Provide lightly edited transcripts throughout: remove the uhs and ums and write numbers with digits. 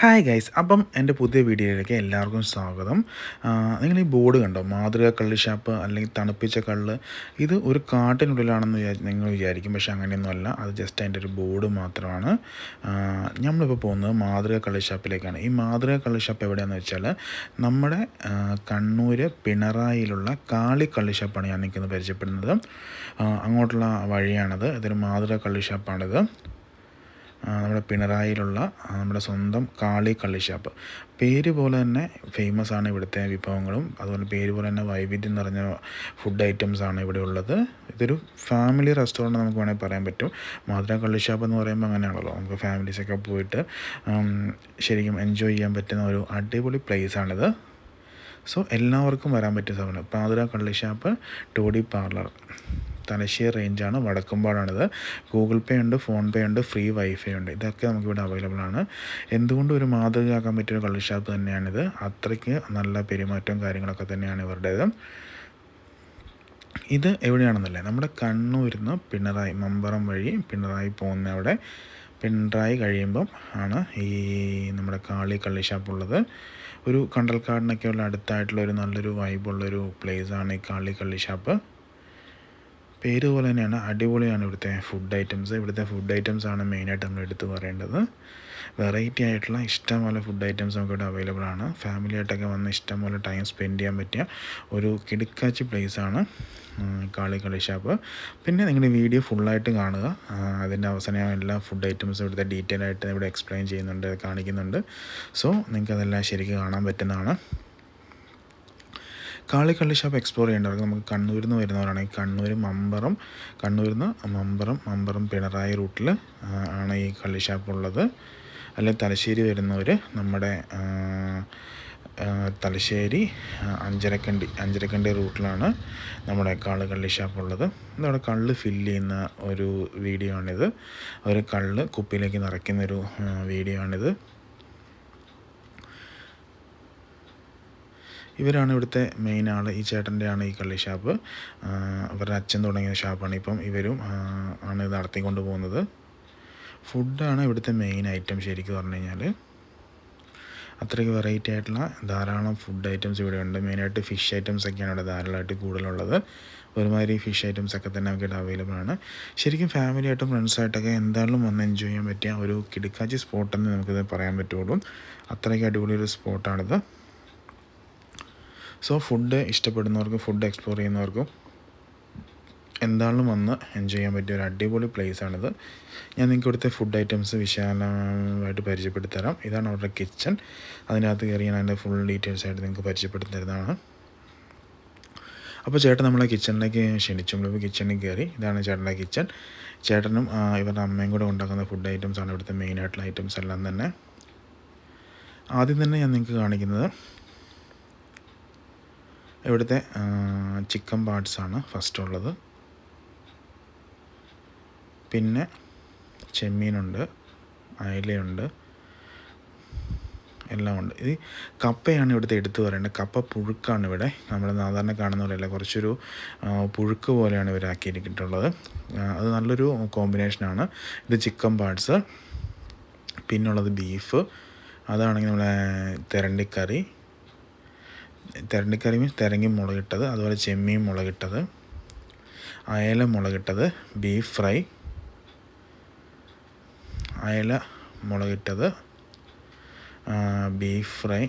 Hi guys, അപ്പം എൻ്റെ പുതിയ വീഡിയോയിലേക്ക് എല്ലാവർക്കും സ്വാഗതം. നിങ്ങൾ ഈ ബോർഡ് കണ്ടോ? മാതൃക കള്ള് ഷാപ്പ് അല്ലെങ്കിൽ തണുപ്പിച്ച കള്ള്. ഇത് ഒരു കാട്ടിനുള്ളിലാണെന്ന് നിങ്ങൾ വിചാരിക്കും, പക്ഷേ അങ്ങനെയൊന്നുമല്ല. അത് ജസ്റ്റ് അതിൻ്റെ ഒരു ബോർഡ് മാത്രമാണ്. നമ്മളിപ്പോൾ പോകുന്നത് മാതൃക കള്ള് ഷാപ്പിലേക്കാണ്. ഈ മാതൃക കള്ള് ഷാപ്പ് എവിടെയാണെന്ന് വെച്ചാൽ നമ്മുടെ കണ്ണൂർ പിണറായിലുള്ള കാളി കള്ള് ഷാപ്പാണ് ഞാൻ നിൽക്കുന്നത് പരിചയപ്പെടുന്നത്. അങ്ങോട്ടുള്ള വഴിയാണത്. ഇതൊരു മാതൃക കള്ള് ഷാപ്പാണിത്. നമ്മുടെ പിണറായിലുള്ള നമ്മുടെ സ്വന്തം കാളി കള്ളി ഷാപ്പ്. പേര് പോലെ തന്നെ ഫേമസ് ആണ് ഇവിടുത്തെ വിഭവങ്ങളും. അതുപോലെ പേര് പോലെ തന്നെ വൈവിധ്യം നിറഞ്ഞ ഫുഡ് ഐറ്റംസാണ് ഇവിടെ ഉള്ളത്. ഇതൊരു ഫാമിലി റെസ്റ്റോറൻറ്റ് നമുക്ക് വേണമെങ്കിൽ പറയാൻ പറ്റും. മാതൃക കള്ളി ഷാപ്പ് എന്ന് പറയുമ്പോൾ അങ്ങനെയാണല്ലോ, നമുക്ക് ഫാമിലീസൊക്കെ പോയിട്ട് ശരിക്കും എൻജോയ് ചെയ്യാൻ പറ്റുന്ന ഒരു അടിപൊളി പ്ലേസാണിത്. സോ എല്ലാവർക്കും വരാൻ പറ്റിയ സാധനം മാതൃക കള്ളി ഷാപ്പ്, ടോഡി പാർലർ, തലശ്ശേരി റേഞ്ചാണ്, വടക്കുംപാടാണിത്. ഗൂഗിൾ പേ ഉണ്ട്, ഫോൺ പേ ഉണ്ട്, ഫ്രീ വൈഫൈ ഉണ്ട്. ഇതൊക്കെ നമുക്കിവിടെ അവൈലബിൾ ആണ്. എന്തുകൊണ്ടും ഒരു മാതൃകയാക്കാൻ പറ്റിയൊരു കള്ള് ഷാപ്പ് തന്നെയാണിത്. അത്രയ്ക്ക് നല്ല പെരുമാറ്റവും കാര്യങ്ങളൊക്കെ തന്നെയാണ് ഇവരുടേത്. ഇത് എവിടെയാണെന്നല്ലേ, നമ്മുടെ കണ്ണൂരിൽ നിന്ന് പിണറായി മമ്പറം വഴി പിണറായി പോകുന്ന അവിടെ, പിണറായി കഴിയുമ്പം ആണ് ഈ നമ്മുടെ കാളി കള്ളി ഷാപ്പുള്ളത്. ഒരു കണ്ടൽക്കാടിനൊക്കെയുള്ള അടുത്തായിട്ടുള്ള ഒരു നല്ലൊരു വൈബുള്ളൊരു പ്ലേസാണ് ഈ കാളി കള്ളി ഷാപ്പ്. പേര് പോലെ തന്നെയാണ്, അടിപൊളിയാണ് ഇവിടുത്തെ ഫുഡ് ഐറ്റംസ്. ഇവിടുത്തെ ഫുഡ് ഐറ്റംസാണ് മെയിനായിട്ട് നമ്മൾ എടുത്ത് പറയേണ്ടത്. വെറൈറ്റി ആയിട്ടുള്ള ഇഷ്ടംപോലെ ഫുഡ് ഐറ്റംസ് നമുക്കിവിടെ അവൈലബിൾ ആണ്. ഫാമിലി ആയിട്ടൊക്കെ വന്ന് ഇഷ്ടംപോലെ ടൈം സ്പെൻഡ് ചെയ്യാൻ പറ്റിയ ഒരു കിടുക്കാച്ചി പ്ലേസാണ് കാളി കള്ളി ഷാപ്പ്. പിന്നെ നിങ്ങളുടെ വീഡിയോ ഫുള്ളായിട്ട് കാണുക. അതിൻ്റെ അവസാനം എല്ലാ ഫുഡ് ഐറ്റംസും ഇവിടുത്തെ ഡീറ്റെയിൽ ആയിട്ട് ഇവിടെ എക്സ്പ്ലെയിൻ ചെയ്യുന്നുണ്ട്, കാണിക്കുന്നുണ്ട്. സോ നിങ്ങൾക്കതെല്ലാം ശരിക്കും കാണാൻ പറ്റുന്നതാണ്. കാളി കള്ളി ഷാപ്പ് എക്സ്പ്ലോർ ചെയ്യേണ്ടവർക്ക് നമുക്ക് കണ്ണൂരിൽ നിന്ന് വരുന്നവരാണെങ്കിൽ കണ്ണൂരിൽ നിന്ന് മമ്പറം പിണറായി റൂട്ടിൽ ആണ് ഈ കള്ളി ഷാപ്പ് ഉള്ളത്. അല്ലെങ്കിൽ തലശ്ശേരി വരുന്നവർ നമ്മുടെ തലശ്ശേരി അഞ്ചരക്കണ്ടി റൂട്ടിലാണ് നമ്മുടെ കള്ളി ഷാപ്പ് ഉള്ളത്. ഇതവിടെ കള്ള് ഫില്ല് ചെയ്യുന്ന ഒരു വീഡിയോ ആണിത്. അവർ കള്ള് കുപ്പിയിലേക്ക് നിറയ്ക്കുന്നൊരു വീഡിയോ ആണിത്. ഇവരാണ് ഇവിടുത്തെ മെയിൻ ആൾ. ഈ ചേട്ടൻ്റെയാണ് ഈ കള്ളി ഷാപ്പ്. അവരുടെ അച്ഛൻ തുടങ്ങിയ ഷാപ്പാണ്. ഇപ്പം ഇവരും ആണ് ഇത് നടത്തിക്കൊണ്ട് പോകുന്നത്. ഫുഡാണ് ഇവിടുത്തെ മെയിൻ ഐറ്റം. ശരിക്കും പറഞ്ഞു കഴിഞ്ഞാൽ അത്രയ്ക്ക് വെറൈറ്റി ആയിട്ടുള്ള ധാരാളം ഫുഡ് ഐറ്റംസ് ഇവിടെ ഉണ്ട്. മെയിനായിട്ട് ഫിഷ് ഐറ്റംസൊക്കെയാണ് ഇവിടെ ധാരാളമായിട്ട് കൂടുതലുള്ളത്. ഒരുമാതിരി ഫിഷ് ഐറ്റംസൊക്കെ തന്നെ നമുക്ക് ഇവിടെ അവൈലബിൾ ആണ്. ശരിക്കും ഫാമിലിയായിട്ടും ഫ്രണ്ട്സായിട്ടൊക്കെ എന്തായാലും വന്ന് എൻജോയ് ചെയ്യാൻ പറ്റിയ ഒരു കിടുക്കാച്ചി സ്പോട്ടെന്ന് നമുക്കിത് പറയാൻ പറ്റുള്ളൂ. അത്രയ്ക്ക് അടിപൊളിയൊരു സ്പോട്ടാണിത്. സോ ഫുഡ് ഇഷ്ടപ്പെടുന്നവർക്കും ഫുഡ് എക്സ്പ്ലോർ ചെയ്യുന്നവർക്കും എന്തായാലും വന്ന് എൻജോയ് ചെയ്യാൻ പറ്റിയ ഒരു അടിപൊളി പ്ലേസാണിത്. ഞാൻ നിങ്ങൾക്ക് ഇവിടുത്തെ ഫുഡ് ഐറ്റംസ് വിശാലമായിട്ട് പരിചയപ്പെടുത്തി തരാം. ഇതാണ് അവരുടെ കിച്ചൺ. അതിനകത്ത് കയറി ഞാൻ അതിൻ്റെ ഫുൾ ഡീറ്റെയിൽസ് ആയിട്ട് നിങ്ങൾക്ക് പരിചയപ്പെടുത്തി തരുന്നതാണ്. അപ്പോൾ ചേട്ടൻ നമ്മളെ കിച്ചണിലേക്ക് ക്ഷണിച്ചു. നമ്മളിപ്പോൾ കിച്ചണിൽ കയറി. ഇതാണ് ചേട്ടൻ്റെ കിച്ചൺ. ചേട്ടനും ഇവരുടെ അമ്മയും കൂടെ ഉണ്ടാക്കുന്ന ഫുഡ് ഐറ്റംസാണ് ഇവിടുത്തെ മെയിനായിട്ടുള്ള ഐറ്റംസ് എല്ലാം തന്നെ. ആദ്യം തന്നെ ഞാൻ നിങ്ങൾക്ക് കാണിക്കുന്നത് ഇവിടുത്തെ ചിക്കൻ പാർട്സാണ് ഫസ്റ്റ് ഉള്ളത്. പിന്നെ ചെമ്മീനുണ്ട്, അയലയുണ്ട്, എല്ലാം ഉണ്ട്. ഇത് കപ്പയാണ് ഇവിടുത്തെ എടുത്തു പറയേണ്ടത്. കപ്പ പുഴുക്കാണ് ഇവിടെ. നമ്മൾ സാധാരണ കാണുന്ന പോലെയല്ല, കുറച്ചൊരു പുഴുക്ക് പോലെയാണ് ഇവരാക്കിയിരിക്കിട്ടുള്ളത്. അത് നല്ലൊരു കോമ്പിനേഷനാണ്. ഇത് ചിക്കൻ പാർട്സ്. പിന്നുള്ളത് ബീഫ്. അതാണെങ്കിൽ നമ്മളെ തിരണ്ടിക്കറി മീൻസ് തിരങ്ങി മുളകിട്ടത്, അതുപോലെ ചെമ്മീൻ മുളകിട്ടത്, അയല മുളകിട്ടത്, ബീഫ് ഫ്രൈ, അയല മുളകിട്ടത്, ബീഫ് ഫ്രൈ,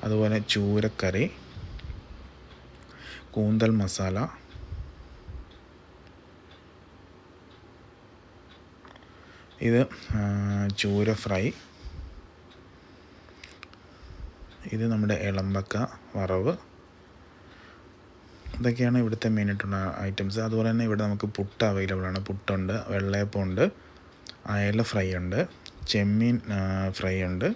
അതുപോലെ ചൂരക്കറി, കൂന്തൽ മസാല, ഇത് ചൂര ഫ്രൈ, ഇത് നമ്മുടെ ഇളമ്പക്ക വറവ്. ഇതൊക്കെയാണ് ഇവിടുത്തെ മെയിനായിട്ടുള്ള ഐറ്റംസ്. അതുപോലെ തന്നെ ഇവിടെ നമുക്ക് പുട്ട് അവൈലബിൾ ആണ്. പുട്ടുണ്ട്, വെള്ളയപ്പമുണ്ട്, അയല ഫ്രൈ ഉണ്ട്, ചെമ്മീൻ ഫ്രൈ ഉണ്ട്.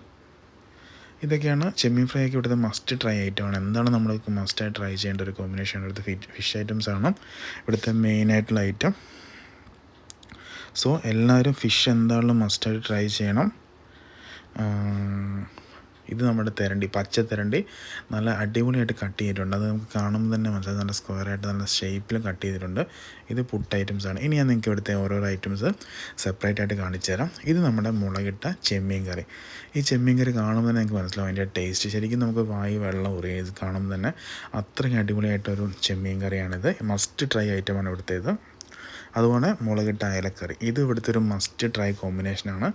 ഇതൊക്കെയാണ്. ചെമ്മീൻ ഫ്രൈ ഒക്കെ ഇവിടുത്തെ മസ്റ്റ് ട്രൈ ഐറ്റമാണ്. എന്താണ് നമ്മൾ മസ്റ്റായി ട്രൈ ചെയ്യേണ്ട ഒരു കോമ്പിനേഷൻ ഇവിടുത്തെ ഫിഷ് ഐറ്റംസാണ് ഇവിടുത്തെ മെയിനായിട്ടുള്ള ഐറ്റം. സോ എല്ലാവരും ഫിഷ് എന്തായാലും മസ്റ്റായിട്ട് ട്രൈ ചെയ്യണം. ഇത് നമ്മുടെ തെരണ്ടി, പച്ച തെരണ്ടി നല്ല അടിപൊളിയായിട്ട് കട്ട് ചെയ്തിട്ടുണ്ട്. അത് നമുക്ക് കാണുമ്പോൾ തന്നെ മനസ്സിലായി, നല്ല സ്ക്വയറായിട്ട് നല്ല ഷേപ്പിൽ കട്ട് ചെയ്തിട്ടുണ്ട്. ഇത് പുട്ട് ഐറ്റംസാണ്. ഇനി ഞാൻ നിങ്ങൾക്ക് ഇവിടുത്തെ ഓരോരോ ഐറ്റംസ് സെപ്പറേറ്റ് ആയിട്ട് കാണിച്ചു തരാം. ഇത് നമ്മുടെ മുളകിട്ട ചെമ്മീൻ കറി. ഈ ചെമ്മീൻ കറി കാണുമ്പോൾ തന്നെ നിങ്ങൾക്ക് മനസ്സിലാവും അതിൻ്റെ ടേസ്റ്റ്. ശരിക്കും നമുക്ക് വായി വെള്ളം ഉറിയും ഇത് കാണുമ്പോൾ തന്നെ. അത്രയ്ക്ക് അടിപൊളിയായിട്ടൊരു ചെമ്മീൻ കറിയാണിത്. മസ്റ്റ് ട്രൈ ഐറ്റമാണ് ഇവിടുത്തേത്. അതുപോലെ മുളകിട്ട അയലക്കറി, ഇത് ഇവിടുത്തെ ഒരു മസ്റ്റ് ട്രൈ കോമ്പിനേഷനാണ്.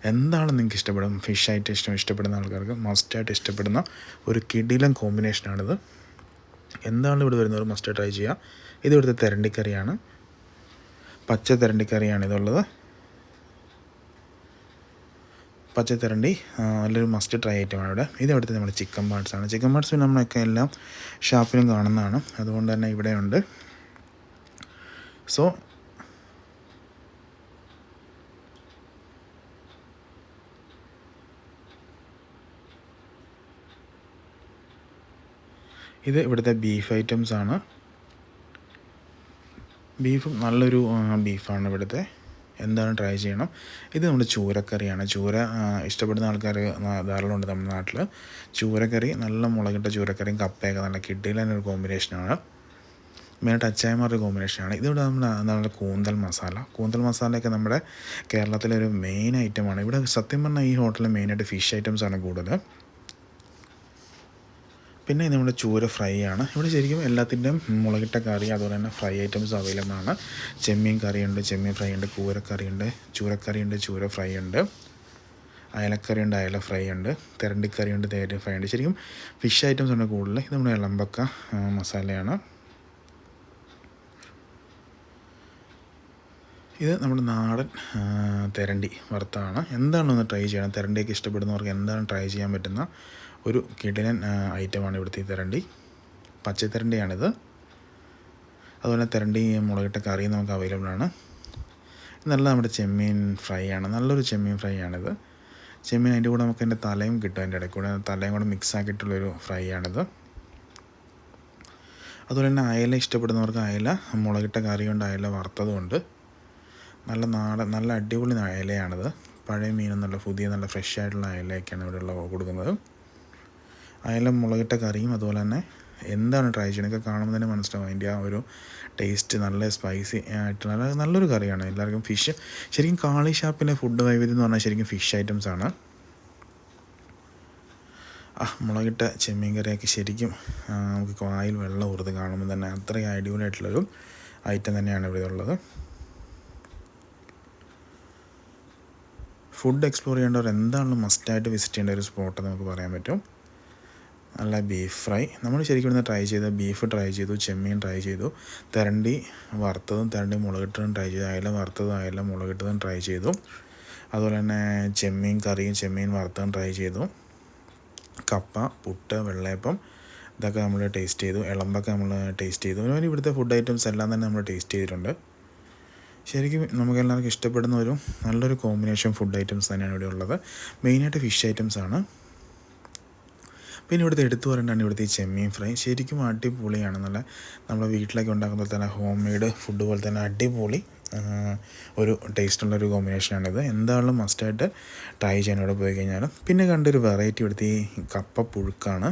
എന്താണ് നിങ്ങൾക്ക് ഇഷ്ടപ്പെടും, ഫിഷ് ആയിട്ട് ഇഷ്ടപ്പെടുന്ന ആൾക്കാർക്ക് മസ്റ്റായിട്ട് ഇഷ്ടപ്പെടുന്ന ഒരു കിടിലൻ കോമ്പിനേഷനാണിത്. എന്താണ് ഇവിടെ വരുന്നവർ മസ്റ്റ് ട്രൈ ചെയ്യുക. ഇത് ഇവിടുത്തെ തെരണ്ടിക്കറിയാണ്, പച്ച തെരണ്ടിക്കറിയാണ് ഇതുള്ളത്. പച്ച തെരണ്ടി നല്ലൊരു മസ്റ്റ് ട്രൈ ഐറ്റമാണ് ഇവിടെ. ഇത് ഇവിടുത്തെ നമ്മുടെ ചിക്കൻ പാർട്സാണ്. ചിക്കൻ പാർട്സ് നമ്മളൊക്കെ എല്ലാം ഷാപ്പിലും കാണുന്നതാണ്, അതുകൊണ്ട് തന്നെ ഇവിടെയുണ്ട്. സോ ഇത് ഇവിടുത്തെ ബീഫ് ഐറ്റംസാണ്. ബീഫും നല്ലൊരു ബീഫാണ് ഇവിടുത്തെ. എന്താണ് ട്രൈ ചെയ്യണം. ഇത് നമ്മുടെ ചൂരക്കറിയാണ്. ചൂര ഇഷ്ടപ്പെടുന്ന ആൾക്കാർ ധാരാളം ഉണ്ട് നമ്മുടെ നാട്ടിൽ. ചൂരക്കറി, നല്ല മുളകിട്ട ചൂരക്കറിയും കപ്പയൊക്കെ നല്ല കിടിലൊരു കോമ്പിനേഷനാണ്. മെയിനായിട്ട് അച്ചായന്മാരുടെ കോമ്പിനേഷനാണ്. ഇതിവിടെ നമ്മുടെ കൂന്തൽ മസാല. കൂന്തൽ മസാലയൊക്കെ നമ്മുടെ കേരളത്തിലെ ഒരു മെയിൻ ഐറ്റമാണ്. ഇവിടെ സത്യം പറഞ്ഞാൽ ഈ ഹോട്ടലിൽ മെയിനായിട്ട് ഫിഷ് ഐറ്റംസാണ് കൂടുതൽ. പിന്നെ നമ്മുടെ ചൂര ഫ്രൈ ആണ്. ഇവിടെ ശരിക്കും എല്ലാത്തിൻ്റെയും മുളകിട്ട കറി അതുപോലെ തന്നെ ഫ്രൈ ഐറ്റംസ് അവൈലബിൾ ആണ്. ചെമ്മീൻ കറിയുണ്ട്, ചെമ്മീൻ ഫ്രൈ ഉണ്ട്, കൂരക്കറിയുണ്ട്, ചൂരക്കറിയുണ്ട്, ചൂര ഫ്രൈ ഉണ്ട്, അയലക്കറി ഉണ്ട്, അയല ഫ്രൈ ഉണ്ട്, തെരണ്ടിക്കറി ഉണ്ട്, തേര് ഫ്രൈ ഉണ്ട്. ശരിക്കും ഫിഷ് ഐറ്റംസ് ഉണ്ട് കൂടുതൽ. ഇത് നമ്മുടെ ഇളമ്പക്ക മസാലയാണ്. ഇത് നമ്മുടെ നാടൻ തെരണ്ടി വറുത്താണ്. എന്താണ് ഒന്ന് ട്രൈ ചെയ്യണം. തെരണ്ടിയൊക്കെ ഇഷ്ടപ്പെടുന്നവർക്ക് എന്താണ് ട്രൈ ചെയ്യാൻ പറ്റുന്ന ഒരു കിടിലൻ ഐറ്റമാണ് ഇവിടുത്തെ ഈ തെരണ്ടി. പച്ചത്തെരണ്ടിയാണിത്. അതുപോലെ തെരണ്ടി മുളകിട്ട കറിയും നമുക്ക് അവൈലബിൾ ആണ്. നല്ല നമ്മുടെ ചെമ്മീൻ ഫ്രൈ ആണ്. നല്ലൊരു ചെമ്മീൻ ഫ്രൈ ആണിത്. ചെമ്മീൻ അതിൻ്റെ കൂടെ നമുക്ക് അതിൻ്റെ തലയും കിട്ടും. അതിൻ്റെ ഇടയ്ക്ക് കൂടെ തലയും കൂടെ മിക്സ് ആക്കിയിട്ടുള്ളൊരു ഫ്രൈ ആണിത്. അതുപോലെ തന്നെ അയല ഇഷ്ടപ്പെടുന്നവർക്ക് അയല മുളകിട്ട കറി കൊണ്ട് അയല വറുത്തതുമുണ്ട്. നല്ല നാടൻ നല്ല അടിപൊളി അയലയാണിത്. പഴയ മീനും നല്ല പുതിയ നല്ല ഫ്രഷ് ആയിട്ടുള്ള അയലയൊക്കെയാണ് ഇവിടെയുള്ള കൊടുക്കുന്നത്. അയല മുളകിട്ട കറിയും അതുപോലെ തന്നെ എന്താണ് ട്രൈ ചെയ്യണതൊക്കെ കാണുമ്പോൾ തന്നെ മനസ്സിലാവും അതിൻ്റെ ആ ഒരു ടേസ്റ്റ്. നല്ല സ്പൈസി ആയിട്ടുള്ള നല്ലൊരു കറിയാണ്. എല്ലാവർക്കും ഫിഷ് ശരിക്കും കാളി ഷാപ്പിലെ ഫുഡ് വൈവിധ്യം എന്ന് പറഞ്ഞാൽ ശരിക്കും ഫിഷ് ഐറ്റംസാണ്. മുളകിട്ട ചെമ്മീൻ കറിയൊക്കെ ശരിക്കും നമുക്ക് വായിൽ വെള്ളം ഊർത്ത് കാണുമ്പോൾ തന്നെ അത്രയും അടിപൊളിയായിട്ടുള്ളൊരു ഐറ്റം തന്നെയാണ് ഇവിടെ ഉള്ളത്. ഫുഡ് എക്സ്പ്ലോർ ചെയ്യേണ്ടവർ എന്താണെങ്കിലും മസ്റ്റായിട്ട് വിസിറ്റ് ചെയ്യേണ്ട ഒരു സ്പോട്ട് നമുക്ക് പറയാൻ പറ്റും. നല്ല ബീഫ് ഫ്രൈ നമ്മൾ ശരിക്കും ഇവിടുന്ന് ട്രൈ ചെയ്ത് ബീഫ് ട്രൈ ചെയ്തു, ചെമ്മീൻ ട്രൈ ചെയ്തു, തെരണ്ടി വറുത്തതും തെരണ്ടി മുളകിട്ടതും ട്രൈ ചെയ്തു, അയല വറുത്തതും അയല മുളകിട്ടതും ട്രൈ ചെയ്തു, അതുപോലെ തന്നെ ചെമ്മീൻ കറിയും ചെമ്മീൻ വറുത്തതും ട്രൈ ചെയ്തു, കപ്പ, പുട്ട്, വെള്ളയപ്പം ഇതൊക്കെ നമ്മൾ ടേസ്റ്റ് ചെയ്തു, ഇളമ്പൊക്കെ നമ്മൾ ടേസ്റ്റ് ചെയ്തു. അതുപോലെ ഇവിടുത്തെ ഫുഡ് ഐറ്റംസ് എല്ലാം തന്നെ നമ്മൾ ടേസ്റ്റ് ചെയ്തിട്ടുണ്ട്. ശരിക്കും നമുക്കെല്ലാവർക്കും ഇഷ്ടപ്പെടുന്ന ഒരു നല്ലൊരു കോമ്പിനേഷൻ ഫുഡ് ഐറ്റംസ് തന്നെയാണ് ഇവിടെ ഉള്ളത്. മെയിനായിട്ട് ഫിഷ് ഐറ്റംസാണ്. പിന്നെ ഇവിടുത്തെ എടുത്തു പറയേണ്ടതാണ് ഇവിടുത്തെ ഈ ചെമ്മീൻ ഫ്രൈ. ശരിക്കും അടിപൊളിയാണ്. നല്ല നമ്മുടെ വീട്ടിലൊക്കെ ഉണ്ടാക്കുന്ന പോലെ തന്നെ ഹോം മെയ്ഡ് ഫുഡ് പോലെ തന്നെ അടിപൊളി ഒരു ടേസ്റ്റുള്ളൊരു കോമ്പിനേഷനാണിത്. എന്തായാലും മസ്റ്റായിട്ട് ട്രൈ ചെയ്യാൻ ഇവിടെ പോയി കഴിഞ്ഞാൽ. പിന്നെ കണ്ടൊരു വെറൈറ്റി ഇവിടുത്തെ ഈ കപ്പ പുഴുക്കാണ്.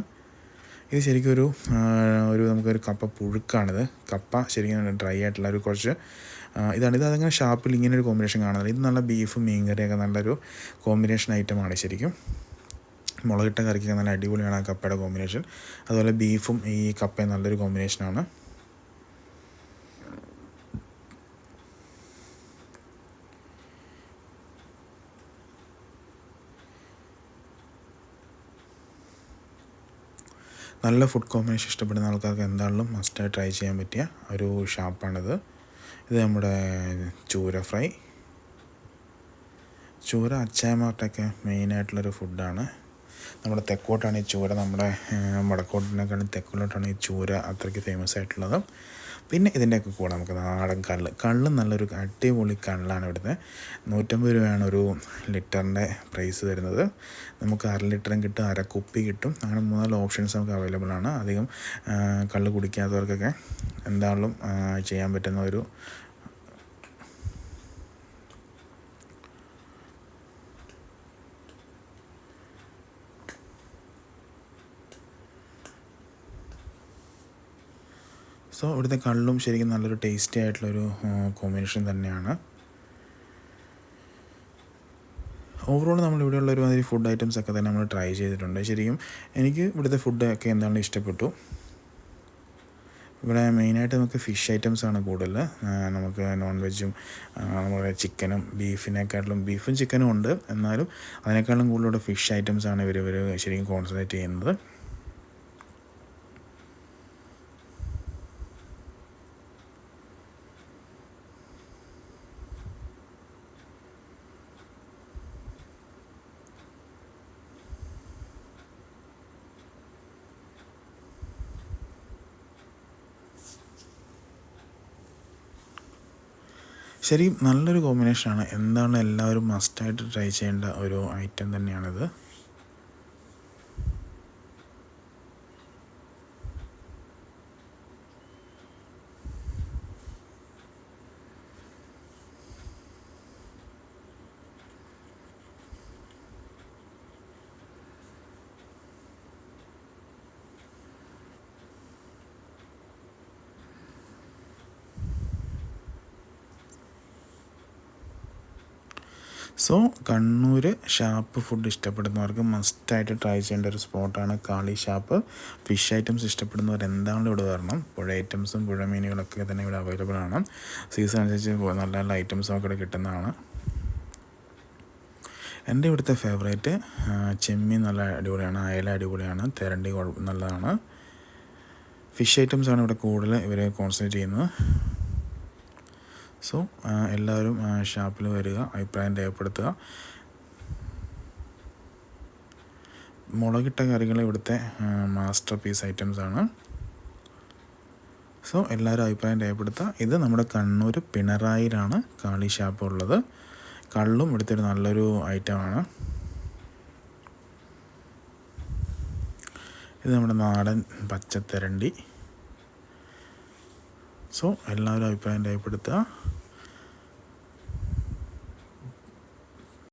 ഇത് ശരിക്കും ഒരു നമുക്കൊരു കപ്പ പുഴുക്കാണിത്. കപ്പ ശരിക്കും ഡ്രൈ ആയിട്ടുള്ള ഒരു കുറച്ച് ഇതാണ്. അതങ്ങനെ ഷാപ്പിൽ ഇങ്ങനൊരു കോമ്പിനേഷൻ കാണുന്നത്. ഇത് നല്ല ബീഫും മീൻകറിയൊക്കെ നല്ലൊരു കോമ്പിനേഷൻ ഐറ്റമാണ് ശരിക്കും. മുളകിട്ട കറിക്കൊക്കെ നല്ല അടിപൊളിയാണ് ആ കപ്പയുടെ കോമ്പിനേഷൻ. അതുപോലെ ബീഫും ഈ കപ്പയും നല്ലൊരു കോമ്പിനേഷനാണ്. നല്ല ഫുഡ് കോമ്പിനേഷൻ ഇഷ്ടപ്പെടുന്ന ആൾക്കാർക്ക് എന്തായാലും മസ്റ്റായി ട്രൈ ചെയ്യാൻ പറ്റിയ ഒരു ഷാപ്പാണിത്. ഇത് നമ്മുടെ ചൂര ഫ്രൈ. ചൂര അച്ചായമാർക്കൊക്കെ മെയിനായിട്ടുള്ളൊരു ഫുഡാണ്. നമ്മുടെ തെക്കോട്ടാണ് ഈ ചൂര, നമ്മുടെ വടക്കോട്ടിനേക്കാളും തെക്കോട്ടാണ് ഈ ചൂര അത്രയ്ക്ക് ഫേമസ് ആയിട്ടുള്ളത്. പിന്നെ ഇതിൻ്റെയൊക്കെ കൂടെ നമുക്ക് നാടൻ കള്ള് നല്ലൊരു അടിപൊളി കള്ളാണ് ഇവിടുത്തെ. 150 രൂപയാണ് ഒരു ലിറ്ററിൻ്റെ പ്രൈസ് വരുന്നത്. നമുക്ക് 1/2 ലിറ്ററും കിട്ടും, 1/2 കുപ്പി കിട്ടും. അങ്ങനെ 3-4 ഓപ്ഷൻസ് നമുക്ക് അവൈലബിൾ ആണ്. അധികം കള്ള് കുടിക്കാത്തവർക്കൊക്കെ എന്തായാലും ചെയ്യാൻ പറ്റുന്ന ഒരു സോ ഇവിടുത്തെ കള്ളും ശരിക്കും നല്ലൊരു ടേസ്റ്റി ആയിട്ടുള്ളൊരു കോമ്പിനേഷൻ തന്നെയാണ്. ഓവറോൾ നമ്മളിവിടെയുള്ള ഒരുമാതിരി ഫുഡ് ഐറ്റംസ് ഒക്കെ തന്നെ നമ്മൾ ട്രൈ ചെയ്തിട്ടുണ്ട്. ശരിക്കും എനിക്ക് ഇവിടുത്തെ ഫുഡൊക്കെ എന്താണ് ഇഷ്ടപ്പെട്ടു. ഇവിടെ മെയിനായിട്ട് നമുക്ക് ഫിഷ് ഐറ്റംസാണ് കൂടുതൽ. നമുക്ക് നോൺ വെജും നമ്മുടെ ചിക്കനും ബീഫിനെക്കാട്ടിലും ബീഫും ചിക്കനും ഉണ്ട്, എന്നാലും അതിനേക്കാളും കൂടുതൽ ഫിഷ് ഐറ്റംസാണ് ഇവർ ശരിക്കും കോൺസെൻട്രേറ്റ് ചെയ്യുന്നത്. ശരിക്കും നല്ലൊരു കോമ്പിനേഷനാണ്. എന്താണ് എല്ലാവരും മസ്റ്റായിട്ട് ട്രൈ ചെയ്യേണ്ട ഒരു ഐറ്റം തന്നെയാണിത്. സോ കണ്ണൂർ ഷാപ്പ് ഫുഡ് ഇഷ്ടപ്പെടുന്നവർക്ക് മസ്റ്റായിട്ട് ട്രൈ ചെയ്യേണ്ട ഒരു സ്പോട്ടാണ് കാളി ഷാപ്പ്. ഫിഷ് ഐറ്റംസ് ഇഷ്ടപ്പെടുന്നവർ എന്താണെങ്കിലും ഇവിടെ വരണം. പുഴ ഐറ്റംസും പുഴ മീനുകളൊക്കെ തന്നെ ഇവിടെ അവൈലബിൾ ആണ്. സീസൺ അനുസരിച്ച് നല്ല നല്ല ഐറ്റംസും ഒക്കെ ഇവിടെ കിട്ടുന്നതാണ്. എൻ്റെ ഇവിടുത്തെ ഫേവറേറ്റ് ചെമ്മീൻ നല്ല അടിപൊളിയാണ്, അയല അടിപൊളിയാണ്, തെരണ്ടി നല്ലതാണ്. ഫിഷ് ഐറ്റംസാണ് ഇവിടെ കൂടുതൽ ഇവർ കോൺസെൻട്രേറ്റ് ചെയ്യുന്നത്. സോ എല്ലാവരും ഷാപ്പിൽ വരിക, അഭിപ്രായം രേഖപ്പെടുത്തുക. മുളകിട്ട കറികൾ ഇവിടുത്തെ മാസ്റ്റർ പീസ് ഐറ്റംസാണ്. സോ എല്ലാവരും അഭിപ്രായം രേഖപ്പെടുത്തുക. ഇത് നമ്മുടെ കണ്ണൂർ പിണറായിലാണ് കാളി ഷാപ്പ് ഉള്ളത്. കള്ളും ഇവിടുത്തെ ഒരു നല്ലൊരു ഐറ്റമാണ്. ഇത് നമ്മുടെ നാടൻ പച്ചത്തെരണ്ടി. സോ എല്ലാവരും അഭിപ്രായം രേഖപ്പെടുത്തുക.